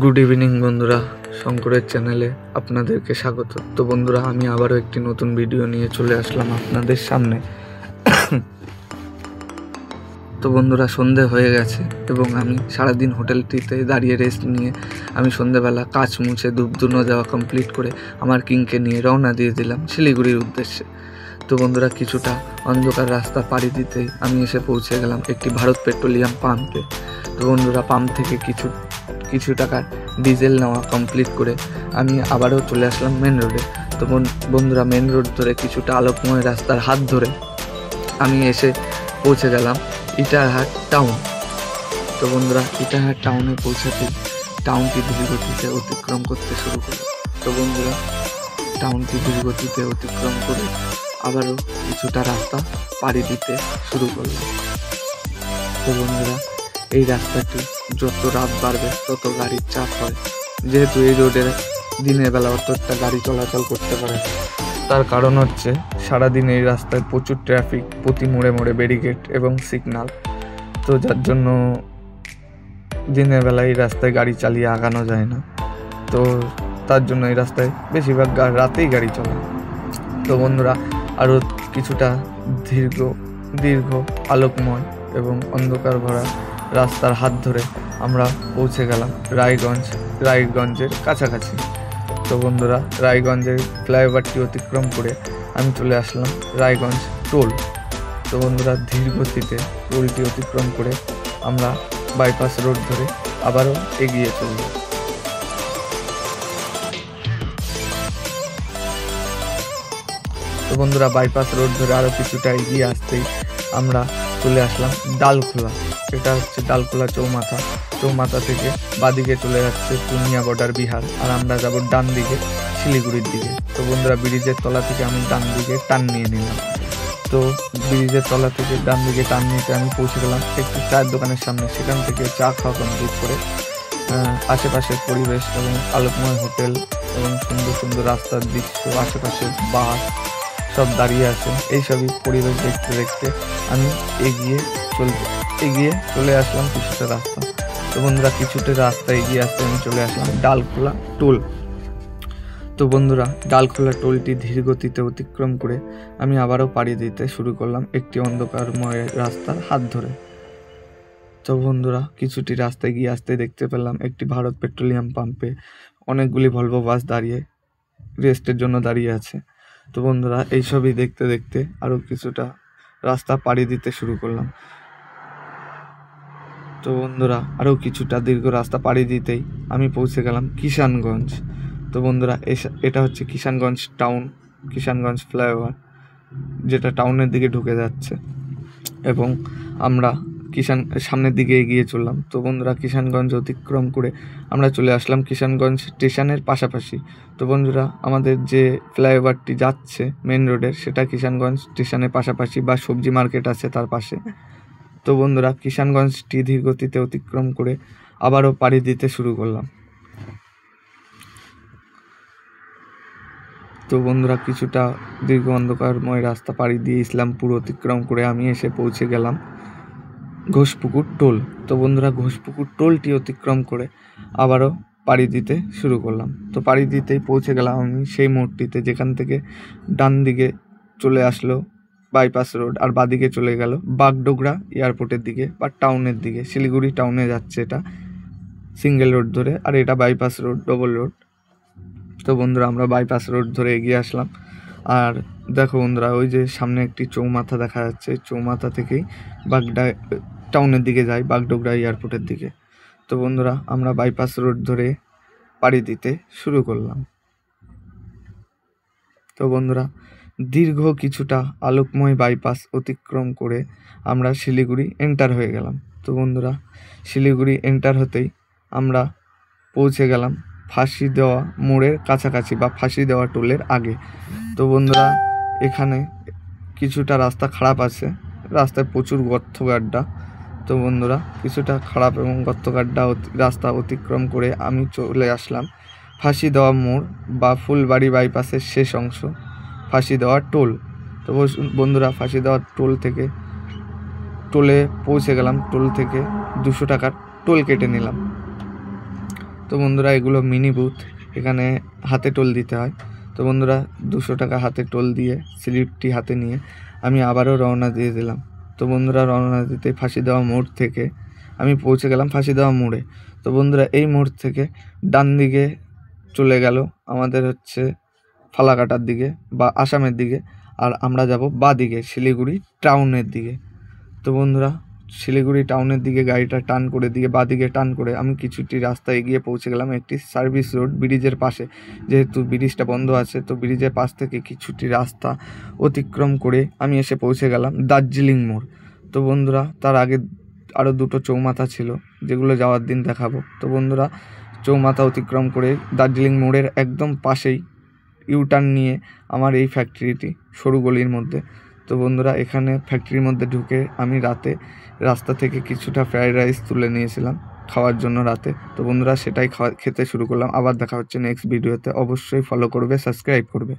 Good evening বন্ধুরা, শঙ্করের চ্যানেলে আপনাদেরকে স্বাগত। তো বন্ধুরা, আমি আবারও একটি নতুন ভিডিও নিয়ে চলে আসলাম আপনাদের সামনে। তো বন্ধুরা, সন্ধে হয়ে গেছে এবং আমি সারাদিন হোটেলটিতে দাঁড়িয়ে রেস্ট নিয়ে আমি সন্ধেবেলা কাজ মুছে ধূপধুনো দেওয়া কমপ্লিট করে আমার কিংকে নিয়ে রওনা দিয়ে দিলাম শিলিগুড়ির উদ্দেশ্যে। তো বন্ধুরা, কিছুটা অন্ধকার রাস্তা পাড়ি দিতেই আমি এসে পৌঁছে গেলাম একটি ভারত পেট্রোলিয়াম পাম্পে। তো বন্ধুরা, পাম্প থেকে কিছু টাকা ডিজেল নেওয়া কমপ্লিট করে আমি আবারও চলে আসলাম মেন রোডে। তো বন্ধুরা, মেন রোড ধরে কিছুটা আলোকময় রাস্তার হাত ধরে আমি এসে পৌঁছে গেলাম ইটারহাট টাউন। তো বন্ধুরা, ইটারহাট টাউনে পৌঁছাতে টাউনটি ধীরগতিতে অতিক্রম করতে শুরু করলো। তো বন্ধুরা, টাউনটি ধীরগতিতে অতিক্রম করে আবারও কিছুটা রাস্তা পাড়ি দিতে শুরু করলাম। তো বন্ধুরা, এই রাস্তাটি যত রাত বাড়বে তত গাড়ির চাপ হয়, যেহেতু এই রোডে দিনের বেলা অতটা গাড়ি চলাচল করতে পারে। তার কারণ হচ্ছে সারাদিন এই রাস্তায় প্রচুর ট্রাফিক, প্রতি মোড়ে মোড়ে ব্যারিকেড এবং সিগন্যাল। তো যার জন্য দিনের বেলা এই রাস্তায় গাড়ি চালিয়ে আগানো যায় না। তো তার জন্য এই রাস্তায় বেশিরভাগ রাতেই গাড়ি চলে। তো বন্ধুরা, আরও কিছুটা দীর্ঘ আলোকময় এবং অন্ধকার ভরা রাস্তার হাত ধরে আমরা পৌঁছে গেলাম রায়গঞ্জের কাছাকাছি। তো বন্ধুরা, রায়গঞ্জের ফ্লাইওভারটি অতিক্রম করে আমি চলে আসলাম রায়গঞ্জ টোল। তো বন্ধুরা, ধীর গতিতে টোলটি অতিক্রম করে আমরা বাইপাস রোড ধরে আবারও এগিয়ে চলব। তো বন্ধুরা, বাইপাস রোড ধরে আরও কিছুটা এগিয়ে আসতেই আমরা চলে আসলাম ডালখোলা। এটা হচ্ছে ডালখোলা চৌমাথা থেকে বাদিকে চলে যাচ্ছে পূর্ণিয়া বর্ডার বিহার, আর আমরা যাব ডান দিকে শিলিগুড়ির দিকে। তো বন্ধুরা, ব্রিজের তলা থেকে আমি ডান দিকে টান নিয়ে নিলাম। তো ব্রিজের তলা থেকে ডান দিকে টান নিতে আমি পৌঁছে গেলাম একটি চায়ের দোকানের সামনে। সেখান থেকে চা খাওয়া কমপ্লিট করে আশেপাশের পরিবেশ এবং আলোকময় হোটেল এবং সুন্দর সুন্দর রাস্তার দৃশ্য, আশেপাশে বাস সব দাঁড়িয়ে আছে, এইসবই পরিবেশ দেখতে দেখতে আমি এগিয়ে চলে আসলাম কিছুটা রাস্তা। তো বন্ধুরা, কিছুটা রাস্তা এগিয়ে আসতে আমি চলে আসলাম ডালখোলা টোল। তো বন্ধুরা, ডালখোলা টোলটি ধীর গতিতে অতিক্রম করে আমি আবারও পাড়ি দিতে শুরু করলাম একটি অন্ধকারময় রাস্তার হাত ধরে। তো বন্ধুরা, কিছুটি রাস্তা এগিয়ে আসতে দেখতে পেলাম একটি ভারত পেট্রোলিয়াম পাম্পে অনেকগুলি ভলভো বাস দাঁড়িয়ে রেস্টের জন্য দাঁড়িয়ে আছে। তো বন্ধুরা, এইসবই দেখতে দেখতে আরও কিছুটা রাস্তা পাড়ি দিতে শুরু করলাম। তো বন্ধুরা, আরও কিছুটা দীর্ঘ রাস্তা পাড়ি দিতেই আমি পৌঁছে গেলাম কিষানগঞ্জ। তো বন্ধুরা, এটা হচ্ছে কিষানগঞ্জ ফ্লাইওভার, যেটা টাউনের দিকে ঢুকে যাচ্ছে এবং আমরা সামনের দিকে এগিয়ে চললাম। তো বন্ধুরা, কিষানগঞ্জ অতিক্রম করে আমরা চলে আসলাম কিষানগঞ্জ স্টেশনের পাশাপাশি। তো বন্ধুরা, আমাদের যে ফ্লাইওভারটি যাচ্ছে মেন রোডের, সেটা কিষানগঞ্জ স্টেশনের পাশাপাশি বা সবজি মার্কেট আছে তার পাশে। তো বন্ধুরা, কিষানগঞ্জটি ধীর গতিতে অতিক্রম করে আবারও পাড়ি দিতে শুরু করলাম। তো বন্ধুরা, কিছুটা দীর্ঘ অন্ধকারময় রাস্তা পাড়ি দিয়ে ইসলামপুর অতিক্রম করে আমি এসে পৌঁছে গেলাম ঘোষপুকুর টোল। তো বন্ধুরা, ঘোষপুকুর টোলটি অতিক্রম করে আবারও পাড়ি দিতে শুরু করলাম। তো পাড়ি দিতেই পৌঁছে গেলাম আমি সেই মোড়টিতে যেখান থেকে ডান দিকে চলে আসলো বাইপাস রোড আর বাদিকে চলে গেল বাগডোগরা এয়ারপোর্টের দিকে বা টাউনের দিকে। শিলিগুড়ি টাউনে যাচ্ছে এটা সিঙ্গেল রোড ধরে, আর এটা বাইপাস রোড, ডবল রোড। তো বন্ধুরা, আমরা বাইপাস রোড ধরে এগিয়ে আসলাম। আর দেখো বন্ধুরা, ওই যে সামনে একটি চৌমাথা দেখা যাচ্ছে, চৌমাথা থেকেই টাউনের দিকে যাই বাগডোগরা এয়ারপোর্টের দিকে। তো বন্ধুরা, আমরা বাইপাস রোড ধরে পাড়ি দিতে শুরু করলাম। তো বন্ধুরা, দীর্ঘ কিছুটা আলোকময় বাইপাস অতিক্রম করে আমরা শিলিগুড়ি এন্টার হয়ে গেলাম। তো বন্ধুরা, শিলিগুড়ি এন্টার হতেই আমরা পৌঁছে গেলাম ফাঁসি দেওয়া মোড়ের কাছাকাছি বা ফাঁসি দেওয়া টোলের আগে। তো বন্ধুরা, এখানে কিছুটা রাস্তা খারাপ আছে, রাস্তায় প্রচুর গর্ত গাড্ডা। তো বন্ধুরা, কিছুটা খারাপ এবং গর্ত গাড্ডা রাস্তা অতিক্রম করে আমি চলে আসলাম ফাঁসি দেওয়া মোড় বা ফুলবাড়ি বাইপাসের শেষ অংশ, ফাঁসি দেওয়া টোল। তো বন্ধুরা, ফাঁসি দেওয়া টোলে পৌঁছে গেলাম। টোল থেকে 200 টাকার টোল কেটে নিলাম। তো তো বন্ধুরা এগুলো মিনি বুথ, এখানে হাতে টোল দিতে হয়। তো বন্ধুরা 200 টাকা হাতে টোল দিয়ে স্লিপটি হাতে নিয়ে আমি আবারও রওনা দিয়ে দিলাম। তো বন্ধুরা রওনা দিতে ফাঁসি দেওয়া মোড় থেকে আমি পৌঁছে গেলাম ফাঁসি দেওয়া মোড়ে। তো বন্ধুরা এই মোড় থেকে ডান দিকে চলে গেল আমাদের হচ্ছে ফালাকাটার দিকে বা আসামের দিকে, আর আমরা যাব বাঁ দিকে শিলিগুড়ি টাউনের দিকে। তো বন্ধুরা শিলিগুড়ি টাউনের দিকে গাড়িটা টার্ন করে দিয়ে বাঁ দিকে টার্ন করে আমি কিছুটি রাস্তা এগিয়ে পৌঁছে গেলাম একটি সার্ভিস রোড ব্রিজের পাশে। যেহেতু ব্রিজটা বন্ধ আছে তো ব্রিজের পাশ থেকে কিছুটি রাস্তা অতিক্রম করে আমি এসে পৌঁছে গেলাম দার্জিলিং মোড়। তো বন্ধুরা তার আগে আরও 2টো চৌমাথা ছিল যেগুলো যাওয়ার দিন দেখাবো। তো বন্ধুরা চৌমাথা অতিক্রম করে দার্জিলিং মোড়ের একদম পাশেই ইউটার্ন নিয়ে আমার এই ফ্যাক্টরিটি সরু গলির মধ্যে। তো বন্ধুরা এখানে ফ্যাক্টরির মধ্যে ঢুকে আমি রাতে রাস্তা থেকে কিছুটা ফ্রাইড রাইস তুলে নিয়েছিলাম খাওয়ার জন্য রাতে। তো বন্ধুরা সেটাই খেতে শুরু করলাম। আবার দেখা হচ্ছে নেক্সট ভিডিওতে, অবশ্যই ফলো করবে, সাবস্ক্রাইব করবে।